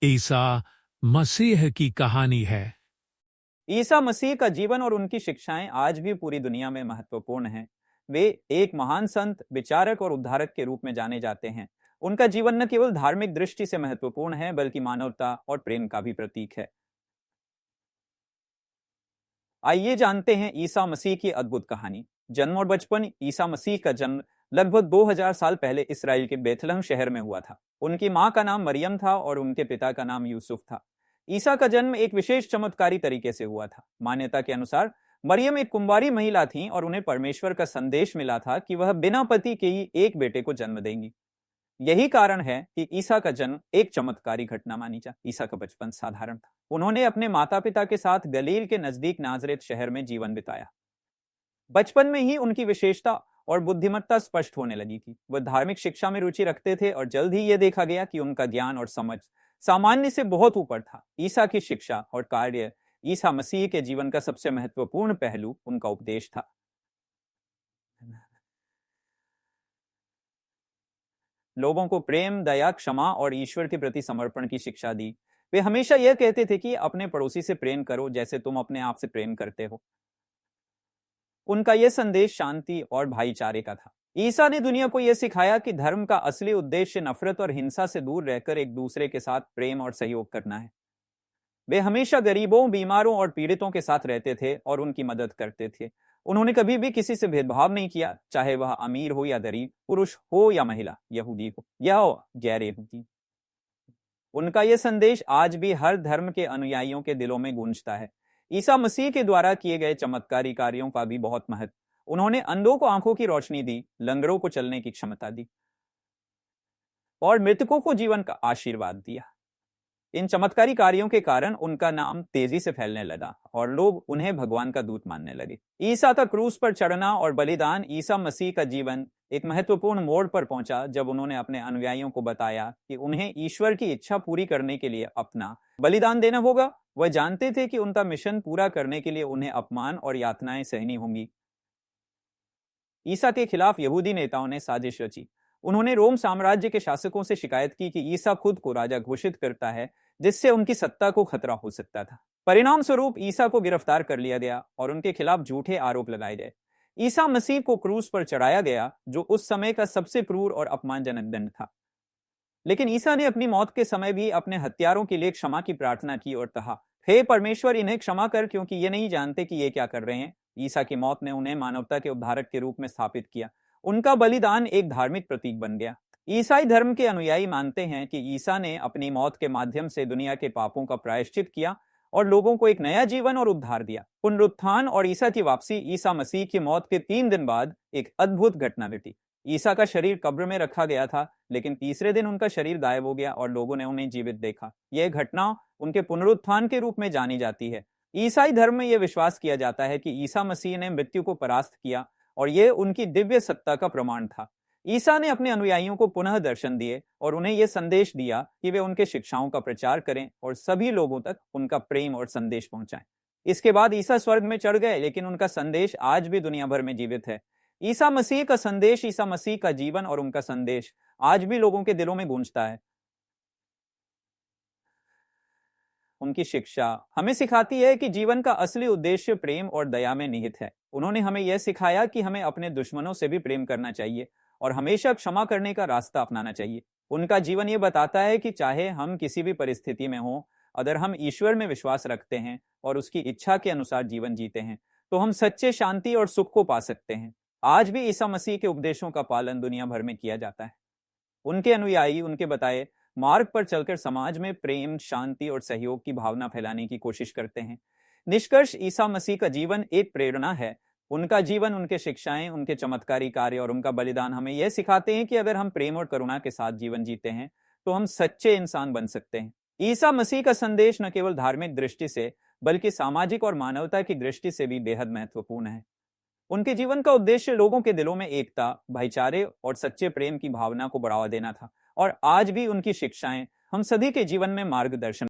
ईसा मसीह की कहानी है। ईसा मसीह का जीवन और उनकी शिक्षाएं आज भी पूरी दुनिया में महत्वपूर्ण हैं। वे एक महान संत, विचारक और उद्धारक के रूप में जाने जाते हैं। उनका जीवन न केवल धार्मिक दृष्टि से महत्वपूर्ण है, बल्कि मानवता और प्रेम का भी प्रतीक है। आइए जानते हैं ईसा मसीह की अद्भुत कहानी। जन्म और बचपन। ईसा मसीह का जन्म लगभग 2000 साल पहले इसराइल के बेथलहम शहर में हुआ था। उनकी मां का नाम मरियम था और उनके पिता का नाम यूसुफ था। ईसा का जन्म एक विशेष चमत्कारी तरीके से हुआ था। मान्यता के अनुसार मरियम एक कुंवारी महिला थी और उन्हें परमेश्वर का संदेश मिला था कि वह बिना पति के ही एक बेटे को जन्म देंगी। यही कारण है कि ईसा का जन्म एक चमत्कारी घटना मानी जा। ईसा का बचपन साधारण था। उन्होंने अपने माता पिता के साथ गलील के नजदीक नाजरेत शहर में जीवन बिताया। बचपन में ही उनकी विशेषता और बुद्धिमत्ता स्पष्ट होने लगी थी। वह धार्मिक शिक्षा में रुचि रखते थे और जल्द ही यह देखा गया कि उनका ज्ञान और समझ सामान्य से बहुत ऊपर था। ईसा की शिक्षा और कार्य। ईसा मसीह के जीवन का सबसे महत्वपूर्ण पहलू उनका उपदेश था। लोगों को प्रेम, दया, क्षमा और ईश्वर के प्रति समर्पण की शिक्षा दी। वे हमेशा यह कहते थे कि अपने पड़ोसी से प्रेम करो जैसे तुम अपने आप से प्रेम करते हो। उनका यह संदेश शांति और भाईचारे का था। ईसा ने दुनिया को यह सिखाया कि धर्म का असली उद्देश्य नफरत और हिंसा से दूर रहकर एक दूसरे के साथ प्रेम और सहयोग करना है। वे हमेशा गरीबों, बीमारों और पीड़ितों के साथ रहते थे और उनकी मदद करते थे। उन्होंने कभी भी किसी से भेदभाव नहीं किया, चाहे वह अमीर हो या गरीब, पुरुष हो या महिला, यहूदी हो या गैर यहूदी। उनका यह संदेश आज भी हर धर्म के अनुयायियों के दिलों में गूंजता है। ईसा मसीह के द्वारा किए गए चमत्कारी कार्यों का भी बहुत महत्व। उन्होंने अंधों को आंखों की रोशनी दी, लंगड़ों को चलने की क्षमता दी और मृतकों को जीवन का आशीर्वाद दिया। इन चमत्कारी कार्यों के कारण उनका नाम तेजी से फैलने लगा और लोग उन्हें भगवान का दूत मानने लगे। ईसा का क्रूस पर चढ़ना और बलिदान। ईसा मसीह का जीवन एक महत्वपूर्ण मोड़ पर पहुंचा जब उन्होंने अपने अनुयायियों को बताया कि उन्हें ईश्वर की इच्छा पूरी करने के लिए अपना बलिदान देना होगा। वह जानते थे कि उनका मिशन पूरा करने के लिए उन्हें अपमान और यातनाएं सहनी होंगी। ईसा के खिलाफ यहूदी नेताओं ने साजिश रची। उन्होंने रोम साम्राज्य के शासकों से शिकायत की कि ईसा खुद को राजा घोषित करता है, जिससे उनकी सत्ता को खतरा हो सकता था। परिणाम स्वरूप ईसा को गिरफ्तार कर लिया गया और उनके खिलाफ झूठे आरोप लगाए गए। ईसा मसीह को क्रूस पर चढ़ाया गया, जो उस समय का सबसे क्रूर और अपमानजनक दंड था। लेकिन ईसा ने अपनी मौत के समय भी अपने हत्यारों के लिए क्षमा की प्रार्थना की और कहा, हे परमेश्वर, इन्हें क्षमा कर, क्योंकि ये नहीं जानते कि ये क्या कर रहे हैं। ईसा की मौत ने उन्हें मानवता के उद्धारक के रूप में स्थापित किया। उनका बलिदान एक धार्मिक प्रतीक बन गया। ईसाई धर्म के अनुयायी मानते हैं कि ईसा ने अपनी मौत के माध्यम से दुनिया के पापों का प्रायश्चित किया और लोगों को एक नया जीवन और उद्धार दिया। पुनरुत्थान और ईसा की वापसी। ईसा मसीह की मौत के 3 दिन बाद एक अद्भुत घटना घटी। ईसा का शरीर कब्र में रखा गया था, लेकिन तीसरे दिन उनका शरीर गायब हो गया और लोगों ने उन्हें जीवित देखा। यह घटना उनके पुनरुत्थान के रूप में जानी जाती है। ईसाई धर्म में यह विश्वास किया जाता है कि ईसा मसीह ने मृत्यु को परास्त किया और यह उनकी दिव्य सत्ता का प्रमाण था। ईसा ने अपने अनुयायियों को पुनः दर्शन दिए और उन्हें यह संदेश दिया कि वे उनके शिक्षाओं का प्रचार करें और सभी लोगों तक उनका प्रेम और संदेश पहुंचाएं। इसके बाद ईसा स्वर्ग में चढ़ गए, लेकिन उनका संदेश आज भी दुनिया भर में जीवित है। ईसा मसीह का संदेश, ईसा मसीह का जीवन और उनका संदेश आज भी लोगों के दिलों में गूंजता है। उनकी शिक्षा हमें सिखाती है कि जीवन का असली उद्देश्य प्रेम और दया में निहित है। उन्होंने हमें यह सिखाया कि हमें अपने दुश्मनों से भी प्रेम करना चाहिए और हमेशा क्षमा करने का रास्ता अपनाना चाहिए। उनका जीवन यह बताता है कि चाहे हम किसी भी परिस्थिति में हों, अगर हम ईश्वर में विश्वास रखते हैं और उसकी इच्छा के अनुसार जीवन जीते हैं, तो हम सच्चे शांति और सुख को पा सकते हैं। आज भी ईसा मसीह के उपदेशों का पालन दुनिया भर में किया जाता है। उनके अनुयायी उनके बताए मार्ग पर चलकर समाज में प्रेम, शांति और सहयोग की भावना फैलाने की कोशिश करते हैं। निष्कर्ष, ईसा मसीह का जीवन एक प्रेरणा है। उनका जीवन, उनके शिक्षाएं, उनके चमत्कारी कार्य और उनका बलिदान हमें यह सिखाते हैं कि अगर हम प्रेम और करुणा के साथ जीवन जीते हैं, तो हम सच्चे इंसान बन सकते हैं। ईसा मसीह का संदेश न केवल धार्मिक दृष्टि से, बल्कि सामाजिक और मानवता की दृष्टि से भी बेहद महत्वपूर्ण है। उनके जीवन का उद्देश्य लोगों के दिलों में एकता, भाईचारे और सच्चे प्रेम की भावना को बढ़ावा देना था और आज भी उनकी शिक्षाएं हम सभी के जीवन में मार्गदर्शन